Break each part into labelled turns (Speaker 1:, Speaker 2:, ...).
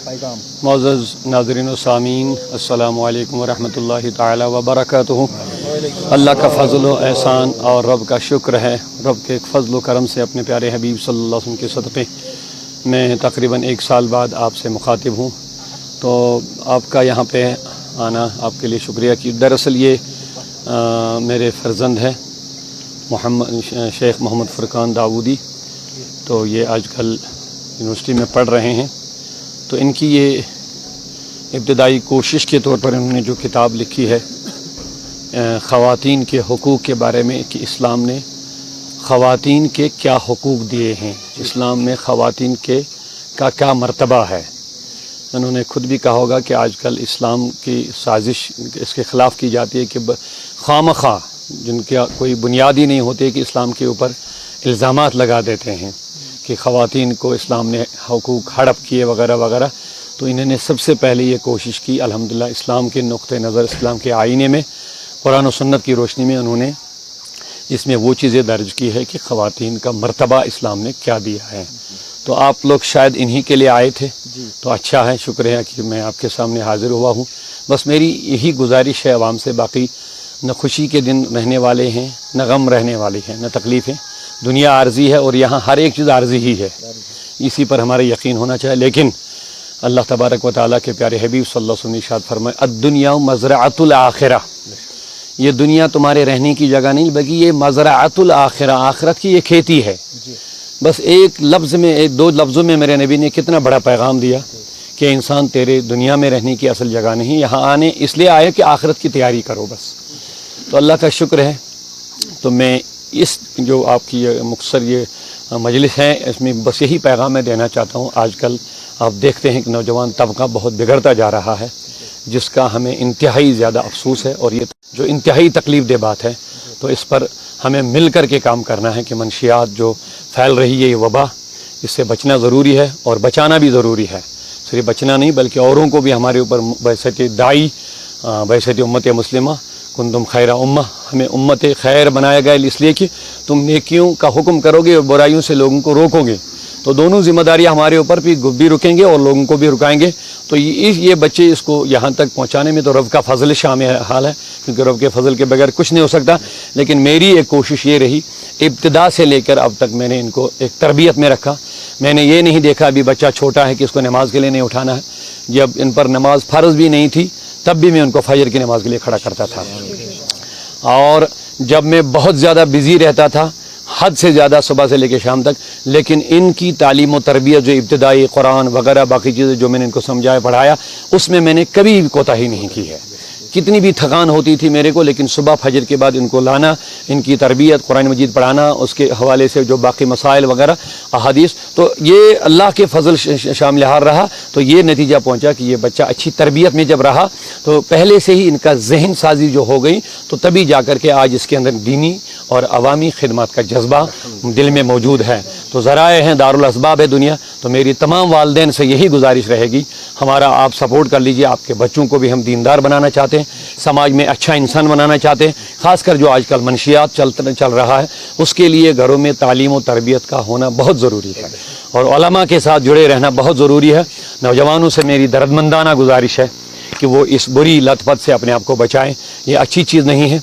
Speaker 1: معزز ناظرین و سامعین، السلام علیکم ورحمۃ تعالی وبرکاتہ۔ اللہ کا فضل و احسان اور رب کا شکر ہے، رب کے فضل و کرم سے اپنے پیارے حبیب صلی اللہ علیہ وسلم کے صدقے میں تقریباً 1 سال بعد آپ سے مخاطب ہوں، تو آپ کا یہاں پہ آنا آپ کے لیے شکریہ کی دراصل یہ میرے فرزند ہے شیخ محمد فرقان داودی، تو یہ آج کل یونیورسٹی میں پڑھ رہے ہیں، تو ان کی یہ ابتدائی کوشش کے طور پر انہوں نے جو کتاب لکھی ہے خواتین کے حقوق کے بارے میں کہ اسلام نے خواتین کے کیا حقوق دیے ہیں، اسلام میں خواتین کے کا کیا مرتبہ ہے۔ انہوں نے خود بھی کہا ہوگا کہ آج کل اسلام کی سازش اس کے خلاف کی جاتی ہے کہ خواہ جن کا کوئی بنیادی نہیں ہوتے کہ اسلام کے اوپر الزامات لگا دیتے ہیں کہ خواتین کو اسلام نے حقوق ہڑپ کیے وغیرہ وغیرہ، تو انہوں نے سب سے پہلے یہ کوشش کی الحمدللہ اسلام کے نقطہ نظر، اسلام کے آئینے میں، قرآن و سنت کی روشنی میں انہوں نے اس میں وہ چیزیں درج کی ہے کہ خواتین کا مرتبہ اسلام نے کیا دیا ہے۔ تو آپ لوگ شاید انہی کے لیے آئے تھے، تو اچھا ہے، شکریہ کہ میں آپ کے سامنے حاضر ہوا ہوں۔ بس میری یہی گزارش ہے عوام سے، باقی نہ خوشی کے دن رہنے والے ہیں نہ غم رہنے والی ہیں نہ تکلیفیں، دنیا عارضی ہے اور یہاں ہر ایک چیز عارضی ہی ہے، اسی پر ہمارا یقین ہونا چاہیے۔ لیکن اللہ تبارک و تعالیٰ کے پیارے حبیب صلی اللہ علیہ وسلم نے ارشاد فرمائے الدنیا مزرعۃ الآخرہ، یہ دنیا تمہارے رہنے کی جگہ نہیں بلکہ یہ مزرعۃ الآخرہ، آخرت کی یہ کھیتی ہے۔ بس ایک لفظ میں، 2 لفظوں میں میرے نبی نے کتنا بڑا پیغام دیا کہ انسان تیرے دنیا میں رہنے کی اصل جگہ نہیں، یہاں آنے اس لیے آئے کہ آخرت کی تیاری کرو بس۔ تو اللہ کا شکر ہے، تو میں اس جو آپ کی یہ مختصر یہ مجلس ہے اس میں بس یہی پیغام میں دینا چاہتا ہوں۔ آج کل آپ دیکھتے ہیں کہ نوجوان طبقہ بہت بگڑتا جا رہا ہے، جس کا ہمیں انتہائی زیادہ افسوس ہے، اور یہ جو انتہائی تکلیف دہ بات ہے، تو اس پر ہمیں مل کر کے کام کرنا ہے کہ منشیات جو پھیل رہی ہے یہ وبا، اس سے بچنا ضروری ہے اور بچانا بھی ضروری ہے۔ صرف بچنا نہیں بلکہ اوروں کو بھی ہمارے اوپر بعثت داعی، بعثت امت مسلمہ کنتم خیر امہ، ہمیں امت خیر بنایا گیا اس لیے کہ تم نیکیوں کا حکم کرو گے اور برائیوں سے لوگوں کو روکو گے، تو دونوں ذمہ داریاں ہمارے اوپر بھی رکیں گے اور لوگوں کو بھی رکائیں گے۔ تو یہ بچے اس کو یہاں تک پہنچانے میں تو رب کا فضل شامل حال ہے، کیونکہ رب کے فضل کے بغیر کچھ نہیں ہو سکتا۔ لیکن میری ایک کوشش یہ رہی، ابتدا سے لے کر اب تک میں نے ان کو ایک تربیت میں رکھا۔ میں نے یہ نہیں دیکھا ابھی بچہ چھوٹا ہے کہ اس کو نماز کے لیے نہیں اٹھانا ہے، جب ان پر نماز فرض بھی نہیں تھی تب بھی میں ان کو فجر کی نماز کے لیے کھڑا کرتا تھا، اور جب میں بہت زیادہ بزی رہتا تھا حد سے زیادہ صبح سے لے کے شام تک، لیکن ان کی تعلیم و تربیت جو ابتدائی قرآن وغیرہ باقی چیزیں جو میں نے ان کو سمجھایا پڑھایا، اس میں نے کبھی کوتاہی نہیں کی ہے۔ کتنی بھی تھکان ہوتی تھی میرے کو، لیکن صبح فجر کے بعد ان کو لانا، ان کی تربیت، قرآن مجید پڑھانا، اس کے حوالے سے جو باقی مسائل وغیرہ احادیث، تو یہ اللہ کے فضل شامل حال رہا۔ تو یہ نتیجہ پہنچا کہ یہ بچہ اچھی تربیت میں جب رہا تو پہلے سے ہی ان کا ذہن سازی جو ہو گئی، تو تبھی جا کر کے آج اس کے اندر دینی اور عوامی خدمات کا جذبہ دل میں موجود ہے۔ تو ذرائع ہیں، دارالاسباب ہے دنیا۔ تو میری تمام والدین سے یہی گزارش رہے گی، ہمارا آپ سپورٹ کر لیجئے، آپ کے بچوں کو بھی ہم دیندار بنانا چاہتے ہیں، سماج میں اچھا انسان بنانا چاہتے ہیں، خاص کر جو آج کل منشیات چل رہا ہے اس کے لیے گھروں میں تعلیم و تربیت کا ہونا بہت ضروری ہے، اور علماء کے ساتھ جڑے رہنا بہت ضروری ہے۔ نوجوانوں سے میری دردمندانہ گزارش ہے کہ وہ اس بری لت پت سے اپنے آپ کو بچائیں، یہ اچھی چیز نہیں ہے۔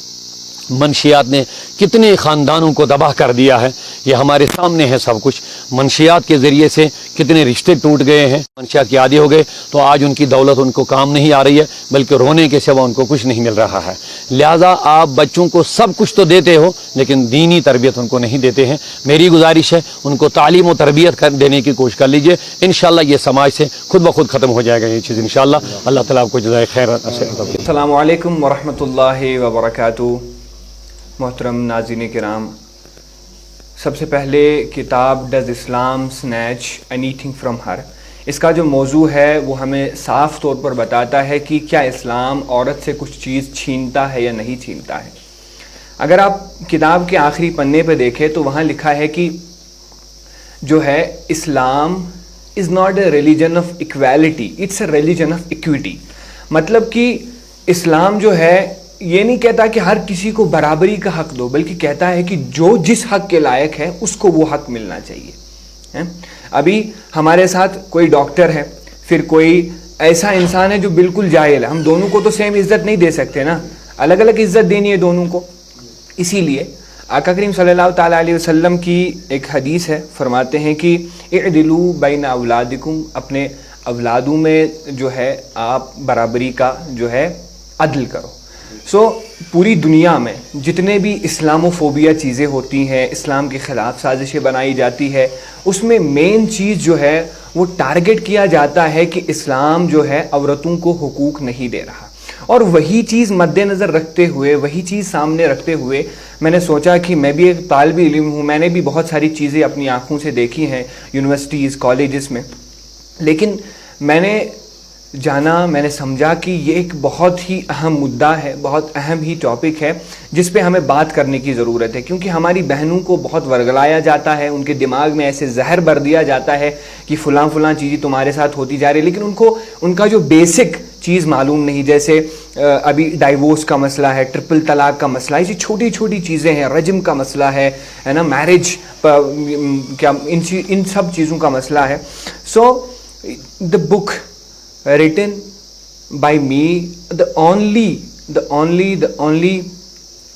Speaker 1: منشیات نے کتنے خاندانوں کو تباہ کر دیا ہے، یہ ہمارے سامنے ہے سب کچھ۔ منشیات کے ذریعے سے کتنے رشتے ٹوٹ گئے ہیں، منشیات کے عادی ہو گئے، تو آج ان کی دولت ان کو کام نہیں آ رہی ہے، بلکہ رونے کے سوا ان کو کچھ نہیں مل رہا ہے۔ لہٰذا آپ بچوں کو سب کچھ تو دیتے ہو لیکن دینی تربیت ان کو نہیں دیتے ہیں۔ میری گزارش ہے ان کو تعلیم و تربیت دینے کی کوشش کر لیجئے، انشاءاللہ یہ سماج سے خود بخود ختم ہو جائے گا یہ چیز انشاءاللہ۔ اللہ تعالیٰ آپ کو جزائے خیر۔
Speaker 2: السلام علیکم ورحمۃ اللہ وبرکاتہ۔ محترم ناظرین کرام، سب سے پہلے کتاب does Islam snatch anything from her, اس کا جو موضوع ہے وہ ہمیں صاف طور پر بتاتا ہے کہ کیا اسلام عورت سے کچھ چیز چھینتا ہے یا نہیں چھینتا ہے۔ اگر آپ کتاب کے آخری پنے پہ دیکھیں تو وہاں لکھا ہے کہ جو ہے Islam is not a religion of equality, it's a religion of equity. مطلب کہ اسلام جو ہے یہ نہیں کہتا کہ ہر کسی کو برابری کا حق دو، بلکہ کہتا ہے کہ جو جس حق کے لائق ہے اس کو وہ حق ملنا چاہیے۔ ابھی ہمارے ساتھ کوئی ڈاکٹر ہے، پھر کوئی ایسا انسان ہے جو بالکل جاہل ہے. ہم دونوں کو تو سیم عزت نہیں دے سکتے نا, الگ الگ عزت دینی ہے دونوں کو. اسی لیے آقا کریم صلی اللہ تعالیٰ علیہ وسلم کی ایک حدیث ہے, فرماتے ہیں کہ اعدلوا بین اولادکم, اپنے اولادوں میں جو ہے آپ برابری کا جو ہے عدل کرو. پوری دنیا میں جتنے بھی اسلاموفوبیا چیزیں ہوتی ہیں, اسلام کے خلاف سازشیں بنائی جاتی ہے, اس میں مین چیز جو ہے وہ ٹارگٹ کیا جاتا ہے کہ اسلام جو ہے عورتوں کو حقوق نہیں دے رہا. اور وہی چیز مد نظر رکھتے ہوئے, وہی چیز سامنے رکھتے ہوئے میں نے سوچا کہ میں بھی ایک طالب علم ہوں, میں نے بھی بہت ساری چیزیں اپنی آنکھوں سے دیکھی ہیں یونیورسٹیز کالجز میں, لیکن میں نے جانا, میں نے سمجھا کہ یہ ایک بہت ہی اہم مدعا ہے, بہت اہم ہی ٹاپک ہے جس پہ ہمیں بات کرنے کی ضرورت ہے. کیونکہ ہماری بہنوں کو بہت ورگلایا جاتا ہے, ان کے دماغ میں ایسے زہر بھر دیا جاتا ہے کہ فلاں فلاں چیزیں تمہارے ساتھ ہوتی جا رہی ہے, لیکن ان کا جو بیسک چیز معلوم نہیں. جیسے ابھی ڈائیورس کا مسئلہ ہے, ٹرپل طلاق کا مسئلہ ہے, ایسی چھوٹی چھوٹی چیزیں ہیں, رجم کا مسئلہ ہے نا, میرج کیا, ان سب چیزوں کا مسئلہ ہے. سو دا بک written by me, the only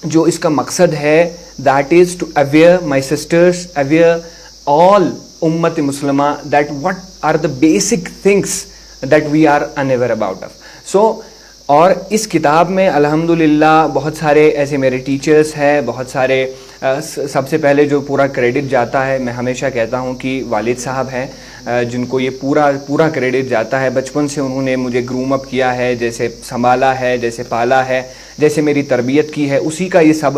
Speaker 2: جو اس کا مقصد ہے, that is to aware my sisters, aware all امت مسلمہ that what are the basic things that we are unaware about of. اور اس کتاب میں الحمدللہ بہت سارے ایسے میرے ٹیچرز ہیں, بہت سارے, سب سے پہلے جو پورا کریڈٹ جاتا ہے, میں ہمیشہ کہتا ہوں کہ والد صاحب ہیں جن کو یہ پورا کریڈٹ جاتا ہے. بچپن سے انہوں نے مجھے گروم اپ کیا ہے, جیسے سنبھالا ہے, جیسے پالا ہے, جیسے میری تربیت کی ہے, اسی کا یہ سب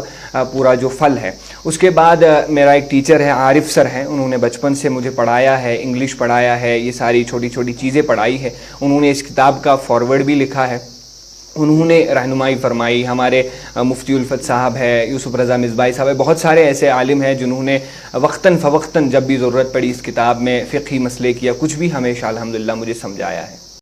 Speaker 2: پورا جو پھل ہے. اس کے بعد میرا ایک ٹیچر ہے عارف سر ہیں, انہوں نے بچپن سے مجھے پڑھایا ہے, انگلش پڑھایا ہے, یہ ساری چھوٹی چھوٹی چیزیں پڑھائی ہے. انہوں نے اس کتاب کا فارورڈ بھی لکھا ہے, انہوں نے رہنمائی فرمائی. ہمارے مفتی الفت صاحب ہے, یوسف رضا مصباحی صاحب ہے, بہت سارے ایسے عالم ہیں جنہوں نے وقتاً فوقتاً جب بھی ضرورت پڑی اس کتاب میں فقہی مسئلے کیا کچھ بھی ہمیشہ الحمدللہ مجھے سمجھایا ہے.